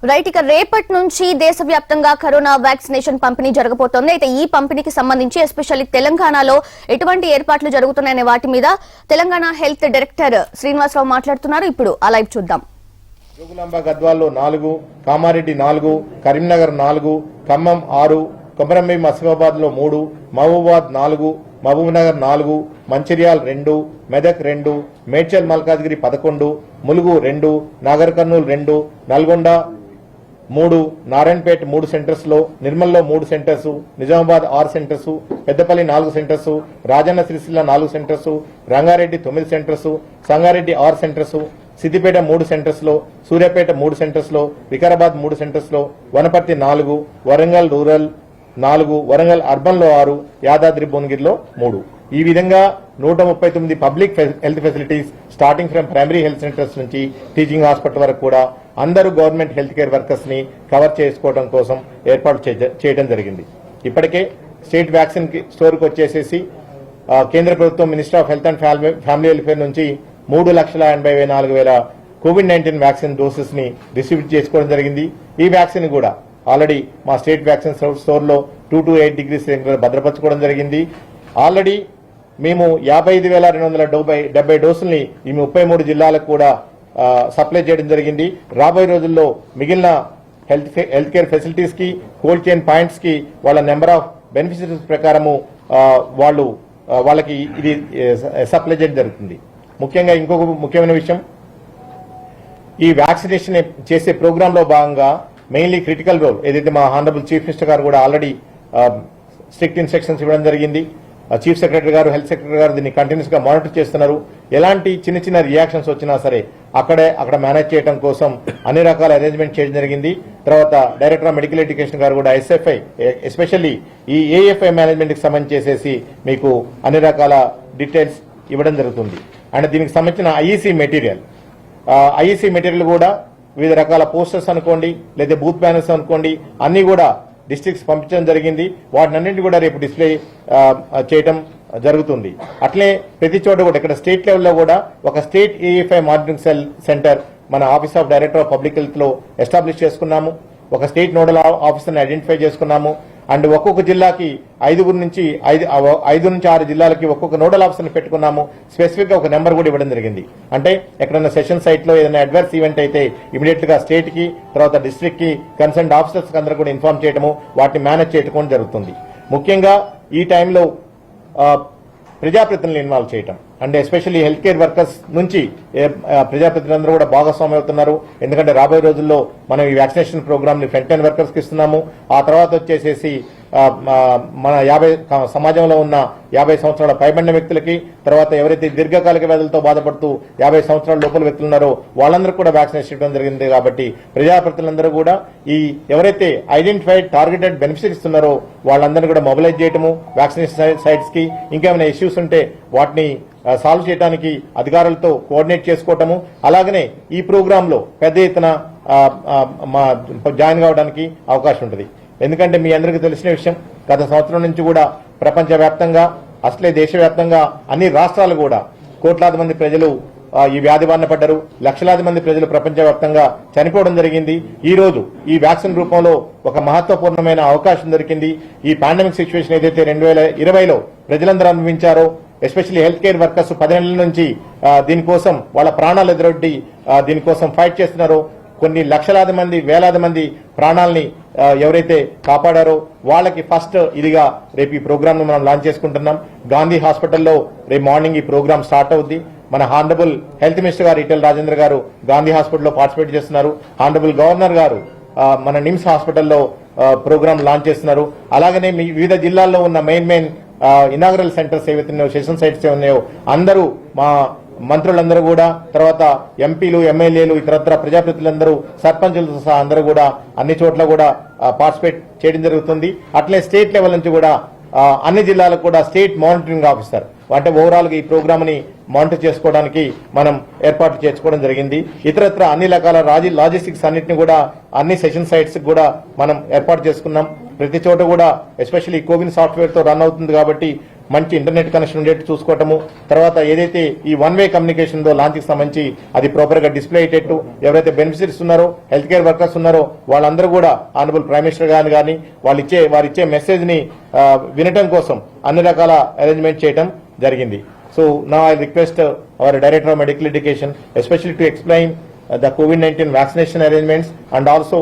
Right ఇక రేపటి నుంచి దేశవ్యాప్తంగా కరోనా వ్యాక్సినేషన్ పంపిణీ జరగబోతోంది. అయితే ఈ పంపిణీకి సంబంధించి ఎస్పెషల్లీ తెలంగాణలో ఎటువంటి ఏర్పాట్లు జరుగుతున్నాయనే వాటి మీద తెలంగాణ హెల్త్ డైరెక్టర్ శ్రీనివాసరావు మాట్లాడుతున్నారు. ఇప్పుడు ఆ లైవ్ చూద్దాం. జోగులాంబ గద్వాల్లో 4, కామారెడ్డి 4, కరీంనగర్ 4, ఖమ్మం 6, కొమరంభీం ఆసిఫాబాద్ లో 3, మహబూబాద్ 4, మహబూబ్నగర్ 4, మంచిర్యాల్ 2, మెదక్ 2, మేడ్చల్ మల్కాజ్గిరి 11, ములుగు 2, నాగర్ కర్నూల్ 2, నల్గొండ 3, నారాయణపేట 3 సెంటర్స్ లో, నిర్మల్లో 3 centres, Nizamabad 6 centres, Peddapalli 4 centres, Rajanna Sircilla 4 centres, Rangareddy 9 centres, Sangareddy 6 centres, Siddipet 3 centres లో, సూర్యాపేట 3 సెంటర్స్ లో, వికారాబాద్ 3 సెంటర్స్ లో, వనపర్తి 4, వరంగల్ రూరల్ 4, వరంగల్ అర్బన్ లో 6, యాదాద్రి భువనగిరిలో 3. ఈ విధంగా 139 public health facilities starting from primary health centres నుంచి టీచింగ్ హాస్పిటల్ వరకు కూడా అందరూ గవర్నమెంట్ హెల్త్ కేర్ వర్కర్స్ ని కవర్ చేసుకోవడం కోసం ఏర్పాటు చేయడం జరిగింది. ఇప్పటికే స్టేట్ వ్యాక్సిన్ స్టోర్ కు వచ్చేసేసి కేంద్ర ప్రభుత్వం minister of health and family welfare నుంచి 3,84,000 కోవిడ్-19 వ్యాక్సిన్ డోసెస్ ని డిస్ట్రిబ్యూట్ చేసుకోవడం జరిగింది. ఈ వ్యాక్సిన్ కూడా ఆల్రెడీ మా స్టేట్ వ్యాక్సిన్ స్టోర్ లో 2 to 8 degrees భద్రపరచుకోవడం జరిగింది. ఆల్రెడీ మేము 55,270 డోసుల్ని ఈ 33 జిల్లాలకు కూడా సప్లై చేయడం జరిగింది. రాబోయే రోజుల్లో మిగిలిన హెల్త్ కేర్ ఫెసిలిటీస్ కి, కోల్డ్ చైన్ పాయింట్స్ కి వాళ్ళ నెంబర్ ఆఫ్ బెనిఫిషరీస్ ప్రకారము వాళ్ళకి ఇది సప్లై చేయడం జరుగుతుంది. ముఖ్యంగా ఇంకొక ముఖ్యమైన విషయం, ఈ వ్యాక్సినేషన్ చేసే ప్రోగ్రామ్ లో భాగంగా మెయిన్లీ క్రిటికల్ రోల్ ఏదైతే మా హానరబుల్ చీఫ్ మినిస్టర్ గారు కూడా ఆల్రెడీ స్ట్రిక్ట్ ఇన్స్ట్రక్షన్స్ ఇవ్వడం జరిగింది. చీఫ్ సెక్రటరీ గారు, హెల్త్ సెక్రటరీ గారు దీన్ని కంటిన్యూస్ గా మానిటర్ చేస్తున్నారు. ఎలాంటి చిన్న చిన్న రియాక్షన్స్ వచ్చినా సరే అక్కడ మేనేజ్ చేయడం కోసం అన్ని రకాల అరేంజ్మెంట్ చేయడం జరిగింది. తర్వాత డైరెక్టర్ ఆఫ్ మెడికల్ ఎడ్యుకేషన్ గారు కూడా ఎస్ఎఫ్ఐ ఎస్పెషల్లీ ఈ ఏఎఫ్ఐ మేనేజ్మెంట్ కి సంబంధించి చేసేసి మీకు అన్ని రకాల డీటెయిల్స్ ఇవ్వడం జరుగుతుంది. అండ్ దీనికి సంబంధించిన ఐఈసీ మెటీరియల్ కూడా వివిధ రకాల పోస్టర్స్ అనుకోండి, లేదా బూత్ బ్యానర్స్ అనుకోండి, అన్ని కూడా డిస్ట్రిక్ట్స్ పంపించడం జరిగింది. వాటినన్నింటినీ కూడా రేపు డిస్ప్లే చేయడం జరుగుతుంది. అట్లే ప్రతి చోట కూడా ఇక్కడ స్టేట్ లెవెల్లో కూడా ఒక స్టేట్ ఏఎఫ్ఐ మానిటరింగ్ సెంటర్ మన office of director of public health లో ఎస్టాబ్లిష్ చేసుకున్నాము. ఒక స్టేట్ నోడల్ ఆఫీసర్ని ఐడెంటిఫై చేసుకున్నాము. అండ్ ఒక్కొక్క జిల్లాకి 5 నుంచి 6 జిల్లాలకి ఒక్కొక్క నోడల్ ఆఫీసర్ని పెట్టుకున్నాము. స్పెసిఫిక్ గా ఒక నెంబర్ కూడా ఇవ్వడం జరిగింది. అంటే ఎక్కడైనా సెషన్ సైట్ లో ఏదైనా అడ్వర్స్ ఈవెంట్ అయితే ఇమీడియట్ గా స్టేట్ కి, తర్వాత డిస్ట్రిక్ట్ కి, కన్సర్న్ ఆఫీసర్స్ అందరూ కూడా ఇన్ఫార్మ్ చేయడము, వాటిని మేనేజ్ చేయడం జరుగుతుంది. ముఖ్యంగా ఈ టైంలో ప్రజాప్రతినిధులను ఇన్వాల్వ్ చేయటం and especially health care workers నుంచి ప్రజాప్రతినిధులందరూ కూడా భాగస్వామ్యం అవుతున్నారు. ఎందుకంటే రాబోయే రోజుల్లో మనం ఈ వ్యాక్సినేషన్ ప్రోగ్రామ్ ని ఫ్రంట్ లైన్ వర్కర్స్ కి ఇస్తున్నాము. ఆ తర్వాత వచ్చేసేసి మన సమాజంలో ఉన్న 50 సంవత్సరాల పైబడిన వ్యక్తులకి, తర్వాత ఎవరైతే దీర్ఘకాలిక వ్యాధులతో బాధపడుతూ 50 సంవత్సరాల లోపల వ్యక్తులు ఉన్నారో వాళ్ళందరూ కూడా వ్యాక్సినేషన్ ఇవ్వడం జరిగింది. కాబట్టి ప్రజాప్రతినిధులందరూ కూడా ఈ ఎవరైతే ఐడెంటిఫైడ్ టార్గెటెడ్ బెనిఫిషరీస్ ఉన్నారో వాళ్ళందరూ కూడా మొబిలైజ్ చేయటము, వ్యాక్సినేషన్ సైట్స్ కి ఇంకేమైనా ఇష్యూస్ ఉంటే వాటిని సాల్వ్ చేయడానికి అధికారులతో కోఆర్డినేట్ చేసుకోవటము, అలాగనే ఈ ప్రోగ్రామ్ లో పెద్ద ఎత్తున జాయిన్ కావడానికి అవకాశం ఉంటుంది. ఎందుకంటే మీ అందరికీ తెలిసిన విషయం, గత సంవత్సరం నుంచి కూడా ప్రపంచవ్యాప్తంగా, అసలే దేశవ్యాప్తంగా అన్ని రాష్ట్రాలు కూడా కోట్లాది మంది ప్రజలు ఈ వ్యాధి బారిన పడ్డారు. లక్షలాది మంది ప్రజలు ప్రపంచవ్యాప్తంగా చనిపోవడం జరిగింది. ఈ రోజు ఈ వ్యాక్సిన్ రూపంలో ఒక మహత్వపూర్ణమైన అవకాశం దొరికింది. ఈ పాండమిక్ సిచ్యువేషన్ ఏదైతే 2020లో ప్రజలందరూ అనుభవించారో, ఎస్పెషల్లీ హెల్త్ కేర్ వర్కర్స్ 10 నెలల నుంచి దీనికోసం వాళ్ళ ప్రాణాలు ఎదురొడ్డి దీనికోసం ఫైట్ చేస్తున్నారో, కొన్ని లక్షలాది మంది, వేలాది మంది ప్రాణాలని ఎవరైతే కాపాడారో వాళ్ళకి ఫస్ట్ ఇదిగా రేపు ఈ ప్రోగ్రామ్ ను మనం లాంచ్ చేసుకుంటున్నాం. గాంధీ హాస్పిటల్లో రేపు మార్నింగ్ ఈ ప్రోగ్రామ్ స్టార్ట్ అవుద్ది. మన హానరబుల్ హెల్త్ మినిస్టర్ గారు ఈటెల రాజేంద్ర గారు గాంధీ హాస్పిటల్లో పార్టిసిపేట్ చేస్తున్నారు. హానరబుల్ గవర్నర్ గారు మన నిమ్స్ హాస్పిటల్లో ప్రోగ్రామ్ లాంచ్ చేస్తున్నారు. అలాగనే వివిధ జిల్లాల్లో ఉన్న మెయిన్ ఇనాగరల్ సెంటర్స్ ఏవైతే ఉన్నాయో, సెషన్ సైట్స్ ఉన్నాయో, అందరూ మా మంత్రులందరూ కూడా, తర్వాత ఎంపీలు, ఎమ్మెల్యేలు, ఇతరత్ర ప్రజాప్రతినిధులందరూ, సర్పంచులతో సహా అందరూ కూడా అన్ని చోట్ల కూడా పార్టిసిపేట్ చేయడం జరుగుతుంది. అట్లే స్టేట్ లెవెల్ నుంచి కూడా అన్ని జిల్లాలకు కూడా స్టేట్ మానిటరింగ్ ఆఫీసర్ అంటే ఓవరాల్ గా ఈ ప్రోగ్రామ్ ని మానిటర్ చేసుకోవడానికి మనం ఏర్పాట్లు చేసుకోవడం జరిగింది. ఇతరత్ర అన్ని రకాల లాజిస్టిక్స్ అన్నింటినీ కూడా అన్ని సెషన్ సైట్స్ కూడా మనం ఏర్పాటు చేసుకున్నాం. ప్రతి చోట కూడా ఎస్పెషల్లీ కోవిన్ సాఫ్ట్వేర్ తో రన్ అవుతుంది కాబట్టి మంచి ఇంటర్నెట్ కనెక్షన్ ఉండేట్టు చూసుకోవటము, తర్వాత ఏదైతే ఈ వన్ వే కమ్యూనికేషన్ ఉందో లాంచ్కి సంబంధించి అది ప్రాపర్గా డిస్ప్లే అయ్యేటట్టు, ఎవరైతే బెనిఫిషరీస్ ఉన్నారో హెల్త్ కేర్ వర్కర్స్ ఉన్నారో వాళ్ళందరూ కూడా ఆనరబుల్ ప్రైమ్ మినిస్టర్ గారిని కానీ వారిచ్చే మెసేజ్ని వినటం కోసం అన్ని రకాల అరేంజ్మెంట్ చేయటం జరిగింది. So now I request our Director of Medical Education especially to explain the COVID-19 vaccination arrangements and also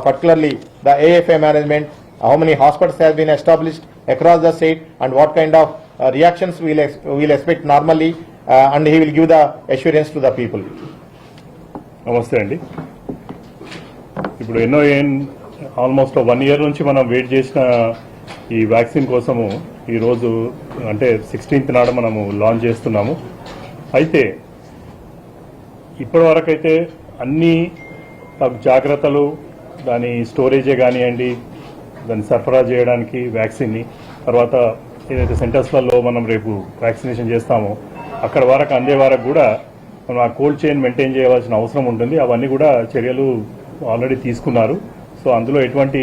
particularly the AFA management, how many hospitals have been established across the state and what kind of reactions we'll expect normally, and he will give the assurance to the people. నమస్తే అండి. ఇప్పుడు almost 1 year నుంచి మనం wait చేసిన ఈ vaccine కోసము ఈరోజు అంటే 16th నాడు మనము లాంచ్ చేస్తున్నాము. అయితే ఇప్పటి వరకైతే అన్ని జాగ్రత్తలు, దాని స్టోరేజే కానివ్వండి, దాన్ని సరఫరా చేయడానికి వ్యాక్సిన్ని, తర్వాత ఏదైతే సెంటర్స్లలో మనం రేపు వ్యాక్సినేషన్ చేస్తామో అక్కడ వరకు అందే వరకు కూడా మనం ఆ కోల్డ్ చైన్ మెయింటైన్ చేయవలసిన అవసరం ఉంటుంది. అవన్నీ కూడా చర్యలు ఆల్రెడీ తీసుకున్నారు. సో అందులో ఎటువంటి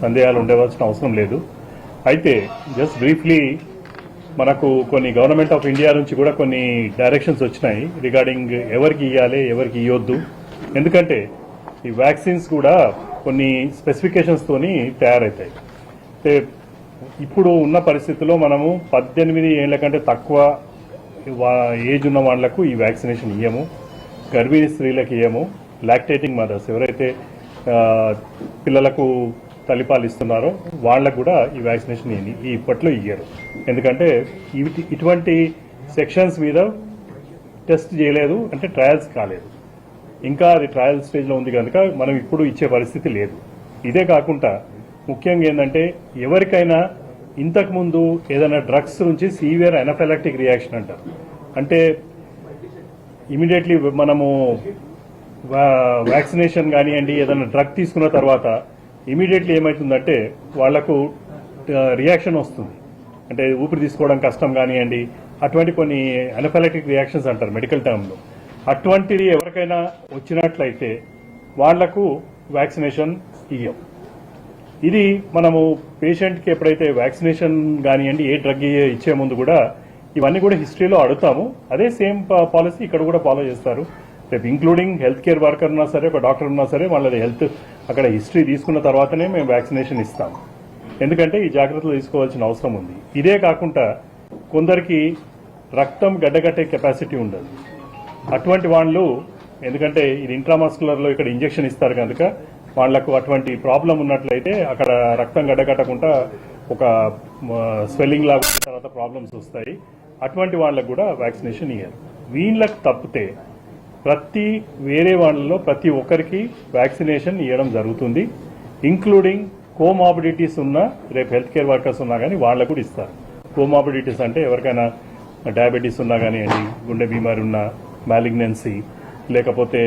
సందేహాలు ఉండవలసిన అవసరం లేదు. అయితే జస్ట్ బ్రీఫ్లీ మనకు కొన్ని గవర్నమెంట్ ఆఫ్ ఇండియా నుంచి కూడా కొన్ని డైరెక్షన్స్ వచ్చినాయి రిగార్డింగ్ ఎవరికి ఇవ్వాలి, ఎవరికి ఇవ్వద్దు. ఎందుకంటే ఈ వ్యాక్సిన్స్ కూడా కొన్ని స్పెసిఫికేషన్స్తోని తయారవుతాయి. అయితే ఇప్పుడు ఉన్న పరిస్థితుల్లో మనము 18 ఏళ్ల కంటే తక్కువ ఏజ్ ఉన్న వాళ్లకు ఈ వ్యాక్సినేషన్ ఇయ్యము, గర్భిణీ స్త్రీలకు ఇయ్యము, లాక్టేటింగ్ మదర్స్ ఎవరైతే పిల్లలకు తల్లిపాలు ఇస్తున్నారో వాళ్ళకు కూడా ఈ వ్యాక్సినేషన్ ఇప్పట్లో ఇయ్యరు. ఎందుకంటే ఇటువంటి సెక్షన్స్ మీద టెస్ట్ చేయలేదు, అంటే ట్రయల్స్ కాలేదు, ఇంకా అది ట్రయల్ స్టేజ్లో ఉంది కనుక మనం ఇప్పుడు ఇచ్చే పరిస్థితి లేదు. ఇదే కాకుండా ముఖ్యంగా ఏంటంటే ఎవరికైనా ఇంతకుముందు ఏదైనా డ్రగ్స్ నుంచి సీవియర్ అనఫిలాక్టిక్ రియాక్షన్ అంటారు, అంటే ఇమీడియట్లీ మనము వ్యాక్సినేషన్ కానివ్వండి ఏదైనా డ్రగ్ తీసుకున్న తర్వాత ఇమీడియట్లీ ఏమవుతుందంటే వాళ్లకు రియాక్షన్ వస్తుంది, అంటే ఊపిరి తీసుకోవడం కష్టం కానివ్వండి, అటువంటి కొన్ని అనఫిలాక్టిక్ రియాక్షన్స్ అంటారు మెడికల్ టర్మ్లో. అటువంటిది ఎవరికైనా వచ్చినట్లయితే వాళ్లకు వ్యాక్సినేషన్ ఇయ్యం. ఇది మనము పేషెంట్కి ఎప్పుడైతే వ్యాక్సినేషన్ కానివ్వండి ఏ డ్రగ్ ఇచ్చే ముందు కూడా ఇవన్నీ కూడా హిస్టరీలో అడుగుతాము. అదే సేమ్ పాలసీ ఇక్కడ కూడా ఫాలో చేస్తారు. రేపు ఇంక్లూడింగ్ హెల్త్ కేర్ వర్కర్ ఉన్నా సరే, ఒక డాక్టర్ ఉన్నా సరే, వాళ్ళది హెల్త్ అక్కడ హిస్టరీ తీసుకున్న తర్వాతనే మేము వ్యాక్సినేషన్ ఇస్తాము. ఎందుకంటే ఈ జాగ్రత్తలు తీసుకోవాల్సిన అవసరం ఉంది. ఇదే కాకుండా కొందరికి రక్తం గడ్డగట్టే కెపాసిటీ ఉండదు. అటువంటి వాళ్ళు, ఎందుకంటే ఇది ఇంట్రామస్కులర్లో ఇక్కడ ఇంజెక్షన్ ఇస్తారు కనుక వాళ్లకు అటువంటి ప్రాబ్లం ఉన్నట్లయితే అక్కడ రక్తం గడ్డగట్టకుండా ఒక స్వెల్లింగ్ లాగా తర్వాత ప్రాబ్లమ్స్ వస్తాయి. అటువంటి వాళ్ళకు కూడా వ్యాక్సినేషన్ ఇయ్యారు. వీళ్ళకి తప్పితే వేరే వాళ్ళలో ప్రతి ఒక్కరికి వ్యాక్సినేషన్ ఇవ్వడం జరుగుతుంది. ఇంక్లూడింగ్ కోమార్బిడిటీస్ ఉన్న రేపు హెల్త్ కేర్ వర్కర్స్ ఉన్నా కానీ వాళ్ళకు కూడా ఇస్తారు. కోమార్బిడిటీస్ అంటే ఎవరికైనా డయాబెటీస్ ఉన్నా కానివ్వండి, గుండె బీమారి ఉన్నా, మ్యాలిగ్నెన్సీ, లేకపోతే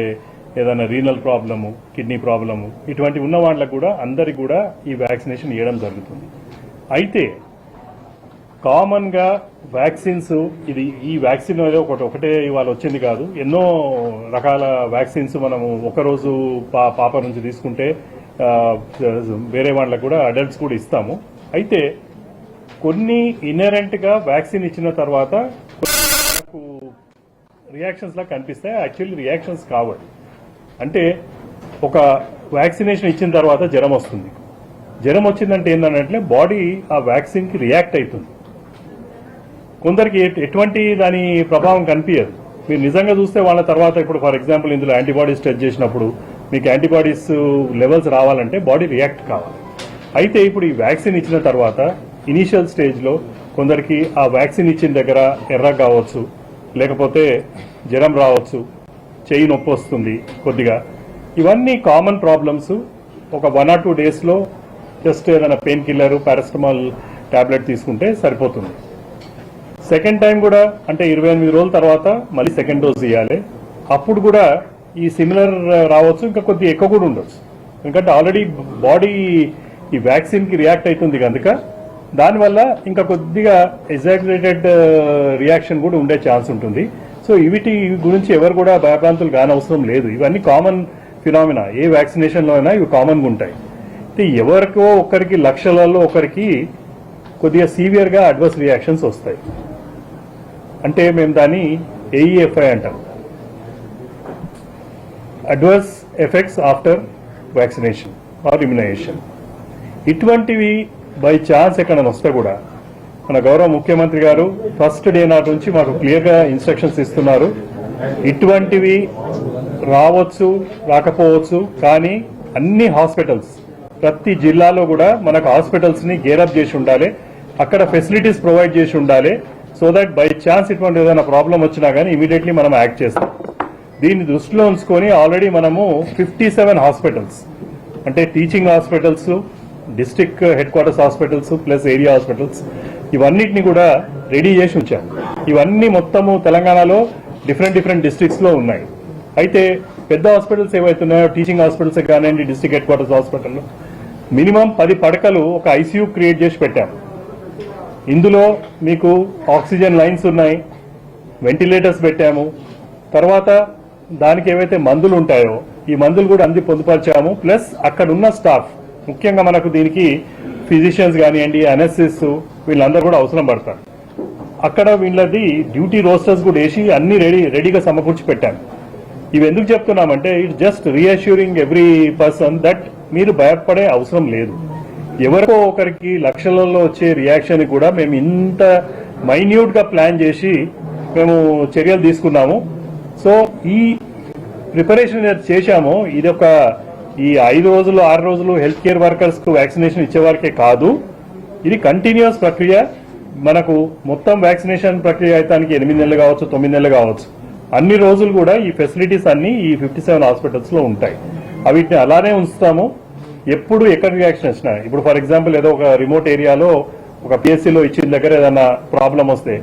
ఏదైనా రీనల్ ప్రాబ్లము, కిడ్నీ ప్రాబ్లము, ఇటువంటి ఉన్న వాళ్ళకు కూడా అందరికి కూడా ఈ వ్యాక్సినేషన్ ఇవ్వడం జరుగుతుంది. అయితే కామన్గా వ్యాక్సిన్స్ ఈ వ్యాక్సిన్ అనేది ఒకటే ఇవాళ వచ్చింది కాదు. ఎన్నో రకాల వ్యాక్సిన్స్ మనము ఒకరోజు పాప నుంచి తీసుకుంటే వేరే వాళ్ళకు కూడా అడల్ట్స్ కూడా ఇస్తాము. అయితే కొన్ని ఇన్హెరెంట్గా వ్యాక్సిన్ ఇచ్చిన తర్వాత రియాక్షన్స్ లాగా కనిపిస్తాయి. యాక్చువల్లీ రియాక్షన్స్ కావాలి. అంటే ఒక వ్యాక్సినేషన్ ఇచ్చిన తర్వాత జ్వరం వస్తుంది. జ్వరం వచ్చిందంటే ఏంటంటే బాడీ ఆ వ్యాక్సిన్కి రియాక్ట్ అవుతుంది. కొందరికి ఎటువంటి దాని ప్రభావం కనిపించదు. మీరు నిజంగా చూస్తే వాళ్ళ తర్వాత ఇప్పుడు ఫర్ ఎగ్జాంపుల్ ఇందులో యాంటీబాడీస్ టెస్ట్ చేసినప్పుడు మీకు యాంటీబాడీస్ లెవెల్స్ రావాలంటే బాడీ రియాక్ట్ కావాలి. అయితే ఇప్పుడు ఈ వ్యాక్సిన్ ఇచ్చిన తర్వాత ఇనీషియల్ స్టేజ్లో కొందరికి ఆ వ్యాక్సిన్ ఇచ్చిన దగ్గర ఎర్ర కావచ్చు, లేకపోతే జ్వరం రావచ్చు, చెయ్యి నొప్పి వస్తుంది కొద్దిగా. ఇవన్నీ కామన్ ప్రాబ్లమ్స్. ఒక 1 or 2 డేస్లో జస్ట్ ఏదైనా పెయిన్ కిల్లర్, పారాసిటమాల్ టాబ్లెట్ తీసుకుంటే సరిపోతుంది. సెకండ్ టైం కూడా అంటే 28 రోజుల తర్వాత మళ్ళీ సెకండ్ డోస్ ఇవ్వాలి. అప్పుడు కూడా ఈ సిమిలర్ రావచ్చు, ఇంకా కొద్దిగా ఎక్కువ కూడా ఉండొచ్చు. ఎందుకంటే ఆల్రెడీ బాడీ ఈ వ్యాక్సిన్కి రియాక్ట్ అవుతుంది కనుక దానివల్ల ఇంకా కొద్దిగా ఎగ్జాగరేటెడ్ రియాక్షన్ కూడా ఉండే ఛాన్స్ ఉంటుంది. సో వీటి గురించి ఎవరు కూడా భయభ్రాంతులు కానవసరం లేదు. ఇవన్నీ కామన్ ఫినామినా. ఏ వ్యాక్సినేషన్లో అయినా ఇవి కామన్గా ఉంటాయి. అయితే ఎవరికో ఒకరికి లక్షలలో ఒకరికి కొద్దిగా సీవియర్గా అడ్వర్స్ రియాక్షన్స్ వస్తాయి. అంటే మేము దాన్ని AEFI అంటాం, adverse effects after vaccination or immunisation. ఇటువంటివి బై ఛాన్స్ ఎక్కడైనా వస్తే కూడా మన గౌరవ ముఖ్యమంత్రి గారు ఫస్ట్ డే నాటి నుంచి మాకు క్లియర్గా ఇన్స్ట్రక్షన్స్ ఇస్తున్నారు. ఇటువంటివి రావచ్చు, రాకపోవచ్చు, కానీ అన్ని హాస్పిటల్స్ ప్రతి జిల్లాలో కూడా మనకు హాస్పిటల్స్ని గేరప్ చేసి ఉండాలి, అక్కడ ఫెసిలిటీస్ ప్రొవైడ్ చేసి ఉండాలి. సో దట్ బై ఛాన్స్ ఇటువంటి ఏదైనా ప్రాబ్లం వచ్చినా కానీ ఇమీడియట్లీ మనం యాక్ట్ చేస్తాం. దీన్ని దృష్టిలో ఉంచుకొని ఆల్రెడీ మనము 57 హాస్పిటల్స్, అంటే teaching hospitals, district head quarters hospitals plus area hospitals, ఇవన్నిటిని కూడా రెడీ చేసి ఉంచాము. ఇవన్నీ మొత్తము తెలంగాణలో డిఫరెంట్ డిస్ట్రిక్ట్స్లో ఉన్నాయి. అయితే పెద్ద హాస్పిటల్స్ ఏవైతున్నాయో, టీచింగ్ హాస్పిటల్స్ కానివ్వండి, డిస్ట్రిక్ట్ హెడ్ క్వార్టర్స్ హాస్పిటల్లో మినిమం 10 పడకలు ఒక ICU క్రియేట్ చేసి పెట్టాము. ఇందులో మీకు ఆక్సిజన్ లైన్స్ ఉన్నాయి, వెంటిలేటర్స్ పెట్టాము. తర్వాత దానికి ఏవైతే మందులు ఉంటాయో ఈ మందులు కూడా అన్ని పొందుపరిచాము. ప్లస్ అక్కడ ఉన్న స్టాఫ్, ముఖ్యంగా మనకు దీనికి ఫిజిషియన్స్ కానివ్వండి, అనెసిస్, వీళ్ళందరూ కూడా అవసరం పడతారు. అక్కడ వీళ్ళది డ్యూటీ రోస్టర్స్ కూడా వేసి అన్ని రెడీగా సమకూర్చి పెట్టాను. ఇవి ఎందుకు చెప్తున్నామంటే it just reassuring every person that మీరు భయపడే అవసరం లేదు. ఎవరికో ఒకరికి లక్షలలో వచ్చే రియాక్షన్ కూడా మేము ఇంత మైన్యూట్ గా ప్లాన్ చేసి మేము చర్యలు తీసుకున్నాము. సో ఈ ప్రిపరేషన్ చేశాము. ఇది ఒక ఈ 5 రోజులు 6 రోజులు హెల్త్ కేర్ వర్కర్స్ కు వ్యాక్సినేషన్ ఇచ్చేవారికే కాదు, ఇది కంటిన్యూస్ ప్రక్రియ. మనకు మొత్తం వ్యాక్సినేషన్ ప్రక్రియ అయితే 8 నెలలు కావచ్చు, 9 నెలలు కావచ్చు, అన్ని రోజులు కూడా ఈ ఫెసిలిటీస్ అన్ని ఈ 57 హాస్పిటల్స్ లో ఉంటాయి. వీటిని అలానే ఉంచుతాము. ఎప్పుడు ఎక్కడ రియాక్షన్ వచ్చినా, ఇప్పుడు ఫర్ ఎగ్జాంపుల్ ఏదో ఒక రిమోట్ ఏరియాలో ఒక PSCలో ఇచ్చిన దగ్గర ఏదైనా ప్రాబ్లం వస్తే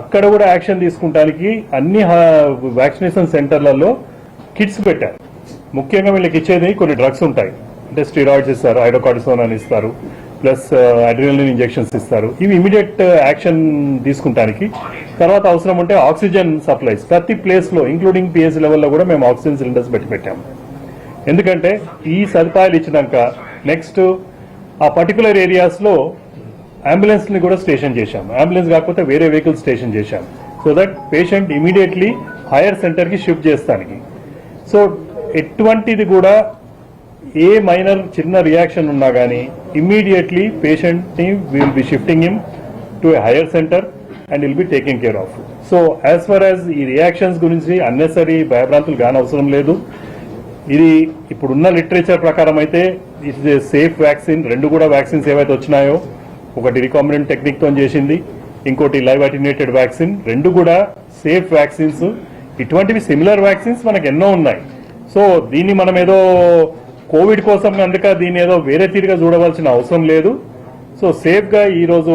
అక్కడ కూడా యాక్షన్ తీసుకుంటానికి అన్ని వ్యాక్సినేషన్ సెంటర్లలో కిట్స్ పెట్టారు. ముఖ్యంగా వీళ్ళకి ఇచ్చేది కొన్ని డ్రగ్స్ ఉంటాయి, అంటే స్టీరాయిడ్స్ ఇస్తారు, హైడ్రోకార్టిసోన్ అని ఇస్తారు, ప్లస్ అడ్రినలిన్ ఇంజెక్షన్స్ ఇస్తారు. ఇవి ఇమీడియట్ యాక్షన్ తీసుకుంటానికి. తర్వాత అవసరం ఉంటే ఆక్సిజన్ సప్లైస్ ప్రతి ప్లేస్ లో ఇంక్లూడింగ్ PSC లెవెల్లో కూడా మేము ఆక్సిజన్ సిలిండర్స్ పెట్టాము. ఎందుకంటే ఈ సదుపాయాలు ఇచ్చినాక నెక్స్ట్ ఆ పర్టికులర్ ఏరియాస్ లో అంబులెన్స్ ని కూడా స్టేషన్ చేశాం. అంబులెన్స్ కాకపోతే వేరే వెహికల్ స్టేషన్ చేశాం. So that patient immediately hire centre కి షిఫ్ట్ చేస్తానికి. సో ఎటువంటిది కూడా ఏ మైనర్ చిన్న రియాక్షన్ ఉన్నా కానీ ఇమ్మీడియట్లీ పేషెంట్ ని will be shifting him to A hire centre and will be taking care of. So as for as ఈ రియాక్షన్స్ గురించి అన్నెసరీ భయభ్రాంతులు కానవసరం లేదు. ఇది ఇప్పుడున్న లిటరేచర్ ప్రకారం అయితే ఇట్స్ ఏ సేఫ్ వ్యాక్సిన్. 2 కూడా వ్యాక్సిన్స్ ఏవైతే వచ్చినాయో, ఒకటి రికాంబినెంట్ టెక్నిక్ తో చేసింది, ఇంకోటి లైవ్ అటెన్యూటెడ్ వ్యాక్సిన్, 2 కూడా సేఫ్ వ్యాక్సిన్స్. ఇటువంటివి సిమిలర్ వ్యాక్సిన్స్ మనకు ఎన్నో ఉన్నాయి. సో దీన్ని మనం ఏదో కోవిడ్ కోసం కనుక దీన్ని ఏదో వేరే తీరుగా చూడవలసిన అవసరం లేదు. సో సేఫ్ గా ఈ రోజు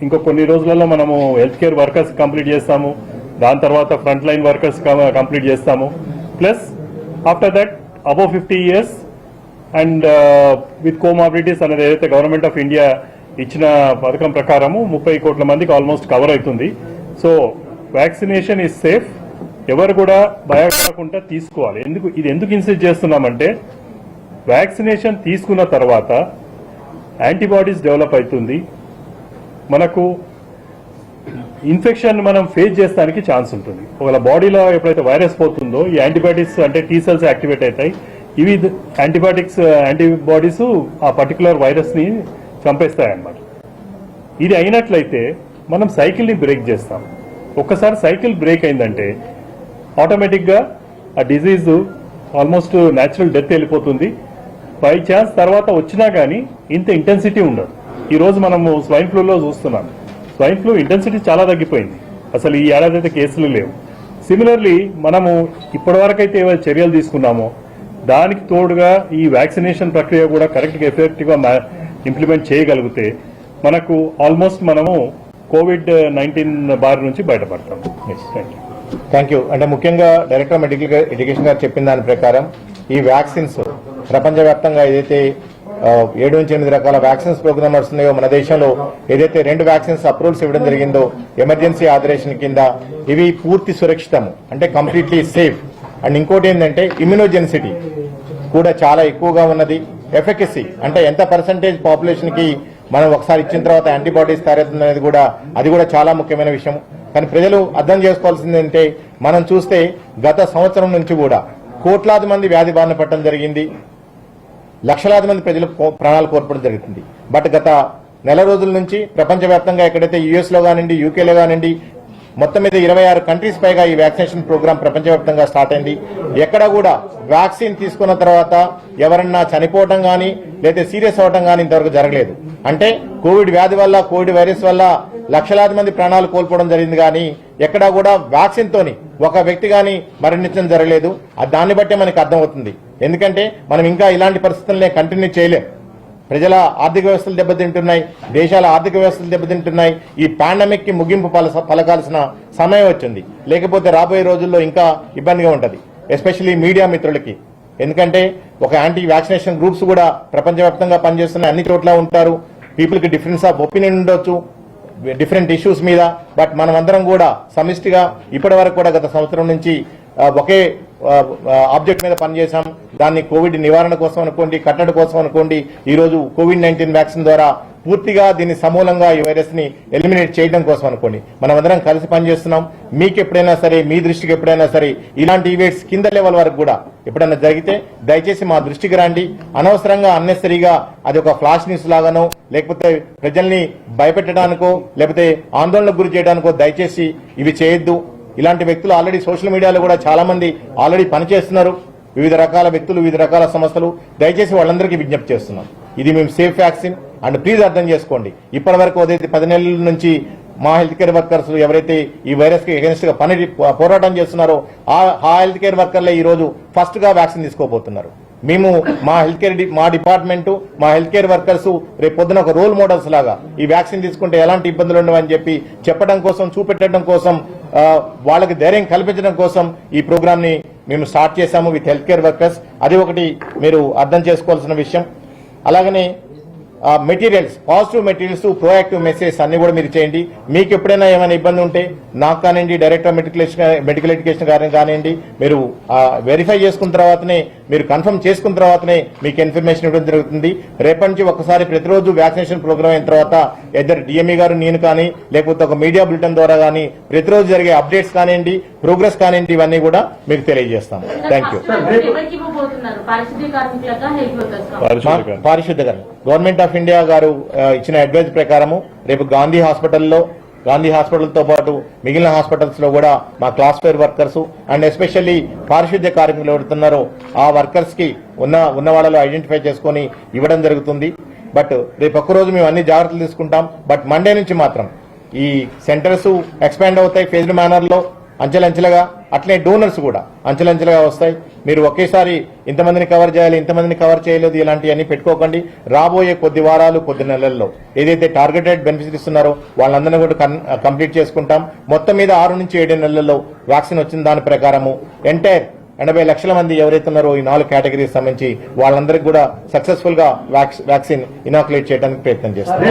ఇంకో కొన్ని రోజులలో మనము హెల్త్ కేర్ వర్కర్స్ కంప్లీట్ చేస్తాము, దాని తర్వాత ఫ్రంట్ లైన్ వర్కర్స్ కంప్లీట్ చేస్తాము. Plus after that above 50 years and with comorbidities అనేది ఏదైతే గవర్నమెంట్ ఆఫ్ ఇండియా ఇచ్చిన పథకం ప్రకారము 30 కోట్ల మందికి ఆల్మోస్ట్ కవర్ అవుతుంది. So vaccination is safe. ఎవరు కూడా భయపడకుండా తీసుకోవాలి. ఎందుకు ఇన్సిస్ట్ చేస్తున్నామంటే వ్యాక్సినేషన్ తీసుకున్న తర్వాత యాంటీబాడీస్ డెవలప్ అవుతుంది, మనకు ఇన్ఫెక్షన్ మనం ఫేస్ చేస్తానికి ఛాన్స్ ఉంటుంది. ఒకవేళ బాడీలో ఎప్పుడైతే వైరస్ పోతుందో ఈ యాంటీబయాటిక్స్ అంటే T cells యాక్టివేట్ అవుతాయి. ఇవి యాంటీబాడీస్ ఆ పర్టికులర్ వైరస్ ని చంపేస్తాయి అన్నమాట. ఇది అయినట్లయితే మనం సైకిల్ ని బ్రేక్ చేస్తాం. ఒక్కసారి సైకిల్ బ్రేక్ అయిందంటే ఆటోమేటిక్ గా ఆ డిజీజ్ ఆల్మోస్ట్ న్యాచురల్ డెత్ వెళ్ళిపోతుంది. బై ఛాన్స్ తర్వాత వచ్చినా కానీ ఇంత ఇంటెన్సిటీ ఉండదు. ఈ రోజు మనము స్వైన్ ఫ్లూలో చూస్తున్నాం. స్వైన్ ఫ్లూ ఇంటెన్సిటీ చాలా తగ్గిపోయింది. అసలు ఈ ఏడాది అయితే కేసులు లేవు. సిమిలర్లీ మనము ఇప్పటివరకైతే ఏవైతే చర్యలు తీసుకున్నామో దానికి తోడుగా ఈ వ్యాక్సినేషన్ ప్రక్రియ కూడా కరెక్ట్గా ఎఫెక్టివ్గా ఇంప్లిమెంట్ చేయగలిగితే మనకు ఆల్మోస్ట్ మనము COVID-19 బారి నుంచి బయటపడతాం. Thank you. అంటే ముఖ్యంగా డైరెక్టర్ మెడికల్ ఎడ్యుకేషన్ గారు చెప్పిన దాని ప్రకారం ఈ వ్యాక్సిన్స్ ప్రపంచవ్యాప్తంగా ఏదైతే 7 నుంచి 8 రకాల వ్యాక్సిన్స్ ప్రోగ్రామ్ నడుస్తున్నాయో, మన దేశంలో ఏదైతే 2 వ్యాక్సిన్స్ అప్రూవల్స్ ఇవ్వడం జరిగిందో ఎమర్జెన్సీ ఆథరైజేషన్ కింద, ఇవి పూర్తి సురక్షితము, అంటే కంప్లీట్లీ సేఫ్. అండ్ ఇంకోటి ఏంటంటే ఇమ్యునోజెన్సిటీ కూడా చాలా ఎక్కువగా ఉన్నది. ఎఫెకసీ అంటే ఎంత పర్సంటేజ్ పాపులేషన్ కి మనం ఒకసారి ఇచ్చిన తర్వాత యాంటీబాడీస్ తయారవుతుంది అనేది కూడా అది కూడా చాలా ముఖ్యమైన విషయం. కానీ ప్రజలు అర్థం చేసుకోవాల్సింది ఏంటంటే మనం చూస్తే గత సంవత్సరం నుంచి కూడా కోట్లాది మంది వ్యాధి బారిన పడటం జరిగింది, లక్షలాది మంది ప్రజలు ప్రాణాలు కోల్పోవడం జరుగుతుంది. బట్ గత నెల రోజుల నుంచి ప్రపంచవ్యాప్తంగా ఎక్కడైతే యుఎస్లో కానివ్వండి, యూకేలో కానివ్వండి, మొత్తం మీద 26 కంట్రీస్ పైగా ఈ వ్యాక్సినేషన్ ప్రోగ్రామ్ ప్రపంచవ్యాప్తంగా స్టార్ట్ అయింది. ఎక్కడ కూడా వ్యాక్సిన్ తీసుకున్న తర్వాత ఎవరన్నా చనిపోవడం కానీ లేదా సీరియస్ అవడం కానీ ఇంతవరకు జరగలేదు. అంటే కోవిడ్ వ్యాధి వల్ల, కోవిడ్ వైరస్ వల్ల లక్షలాది మంది ప్రాణాలు కోల్పోవడం జరిగింది, కానీ ఎక్కడా కూడా వ్యాక్సిన్ తోని ఒక వ్యక్తి కానీ మరణించడం జరగలేదు. దాన్ని బట్టే మనకు అర్థమవుతుంది. ఎందుకంటే మనం ఇంకా ఇలాంటి పరిస్థితులనే కంటిన్యూ చేయలేం. ప్రజల ఆర్థిక వ్యవస్థలు దెబ్బతింటున్నాయి, దేశాల ఆర్థిక వ్యవస్థలు దెబ్బతింటున్నాయి. ఈ పాండమిక్ కి ముగింపు పలకాల్సిన సమయం వచ్చింది. లేకపోతే రాబోయే రోజుల్లో ఇంకా ఇబ్బందిగా ఉంటుంది, ఎస్పెషల్లీ మీడియా మిత్రులకి. ఎందుకంటే ఒక యాంటీ వ్యాక్సినేషన్ గ్రూప్స్ కూడా ప్రపంచవ్యాప్తంగా పనిచేస్తున్న అన్ని చోట్ల ఉంటారు. పీపుల్ కి డిఫరెన్స్ ఆఫ్ ఒపీనియన్ ఉండొచ్చు డిఫరెంట్ ఇష్యూస్ మీద. బట్ మనమందరం కూడా సమిష్టిగా ఇప్పటి వరకు కూడా గత సంవత్సరం నుంచి ఒకే ఆబ్జెక్ట్ మీద పనిచేశాం. దాన్ని కోవిడ్ నివారణ కోసం అనుకోండి, కట్టడి కోసం అనుకోండి, ఈ రోజు COVID-19 వ్యాక్సిన్ ద్వారా పూర్తిగా దీన్ని సమూలంగా ఈ వైరస్ ని ఎలిమినేట్ చేయడం కోసం అనుకోండి మనమందరం కలిసి పనిచేస్తున్నాం. మీకు ఎప్పుడైనా సరే, మీ దృష్టికి ఎప్పుడైనా సరే ఇలాంటి ఈవెంట్స్ కింద లెవెల్ వరకు కూడా ఎప్పుడైనా జరిగితే దయచేసి మా దృష్టికి రండి. అనవసరంగా అన్నెసరీగా అది ఒక ఫ్లాష్ న్యూస్ లాగానో లేకపోతే ప్రజల్ని భయపెట్టడానికో లేకపోతే ఆందోళనకు గురి చేయడానికో దయచేసి ఇవి చేయొద్దు. ఇలాంటి వ్యక్తులు ఆల్రెడీ సోషల్ మీడియాలో కూడా చాలా మంది ఆల్రెడీ పనిచేస్తున్నారు, వివిధ రకాల వ్యక్తులు, వివిధ రకాల సంస్థలు. దయచేసి వాళ్ళందరికీ విజ్ఞప్తి చేస్తున్నాం, ఇది మేము సేఫ్ వ్యాక్సిన్. అండ్ ప్లీజ్ అర్థం చేసుకోండి, ఇప్పటి వరకు అదైతే 10 నెలల నుంచి మా హెల్త్ కేర్ వర్కర్స్ ఎవరైతే ఈ వైరస్ కి అగెన్స్ట్ గా పోరాటం చేస్తున్నారో ఆ హెల్త్ కేర్ వర్కర్లే ఈ రోజు ఫస్ట్ గా వ్యాక్సిన్ తీసుకోబోతున్నారు. మేము మా హెల్త్ కేర్ డిపార్ట్మెంట్, మా హెల్త్ కేర్ వర్కర్స్ రేపు పొద్దున ఒక రోల్ మోడల్స్ లాగా ఈ వ్యాక్సిన్ తీసుకుంటే ఎలాంటి ఇబ్బందులు ఉండవని చెప్పి చెప్పడం కోసం, చూపెట్టడం కోసం, వాళ్ళకి ధైర్యం కల్పించడం కోసం ఈ ప్రోగ్రామ్ ని మేము స్టార్ట్ చేశాము విత్ హెల్త్ కేర్ వర్కర్స్. అది ఒకటి మీరు అర్థం చేసుకోవాల్సిన విషయం. అలాగనే materials, positive materials, proactive message అన్ని కూడా మీరు చేయండి. మీకు ఎప్పుడైనా ఏమైనా ఇబ్బంది ఉంటే నాకు కానివ్వండి, డైరెక్టర్ మెడికల్ ఎడ్యుకేషన్ గారిని కానివ్వండి, మీరు వెరిఫై చేసుకున్న తర్వాతనే, మీరు కన్ఫర్మ్ చేసుకున్న తర్వాతనే మీకు ఇన్ఫర్మేషన్ ఇవ్వడం జరుగుతుంది. రేపటి నుంచి ఒకసారి ప్రతిరోజు వ్యాక్సినేషన్ ప్రోగ్రామ్ అయిన తర్వాత ఇద్దరు డిఎంఈ గారు, నేను కానీ లేకపోతే ఒక మీడియా బులెటిన్ ద్వారా కానీ ప్రతిరోజు జరిగే అప్డేట్స్ కానివ్వండి, ప్రోగ్రెస్ కానివ్వండి, ఇవన్నీ కూడా మీకు తెలియజేస్తాం. Thank you. పారిశుద్ధ గారు, గవర్నమెంట్ ఆఫ్ ఇండియా గారు ఇచ్చిన అడ్వైజ్ ప్రకారము రేపు గాంధీ హాస్పిటల్తో పాటు మిగిలిన హాస్పిటల్స్ లో కూడా మా క్లాస్ 5 వర్కర్స్ అండ్ ఎస్పెషల్లీ పారిశుద్ధ్య కార్మికులు ఎవరుతున్నారో ఆ వర్కర్స్ కి ఉన్న వాళ్ళలో ఐడెంటిఫై చేసుకుని ఇవ్వడం జరుగుతుంది. బట్ రేపు ఒక్కరోజు మేము అన్ని జాగ్రత్తలు తీసుకుంటాం. బట్ మండే నుంచి మాత్రం ఈ సెంటర్స్ ఎక్స్పాండ్ అవుతాయి ఫేజ్డ్ మేనర్ లో, అంచెలంచెలుగా. అట్లే డోనర్స్ కూడా అంచెలంచెలుగా వస్తాయి. మీరు ఒకేసారి ఇంతమందిని కవర్ చేయాలి, ఇంతమందిని కవర్ చేయలేదు, ఇలాంటివన్నీ పెట్టుకోకండి. రాబోయే కొద్ది వారాలు, కొద్ది నెలల్లో ఏదైతే టార్గెటెడ్ బెనిఫిట్స్ ఇస్తున్నారో వాళ్ళందరినీ కూడా కంప్లీట్ చేసుకుంటాం. మొత్తం మీద 6 నుంచి 7 నెలల్లో వ్యాక్సిన్ వచ్చిన దాని ప్రకారము ఎంటైర్ 80 లక్షల మంది ఎవరైతే ఉన్నారో ఈ 4 కేటగిరీస్ సంబంధించి వాళ్ళందరికీ కూడా సక్సెస్ఫుల్ గా వ్యాక్సిన్ ఇనాక్యులేట్ చేయడానికి ప్రయత్నం చేస్తారు.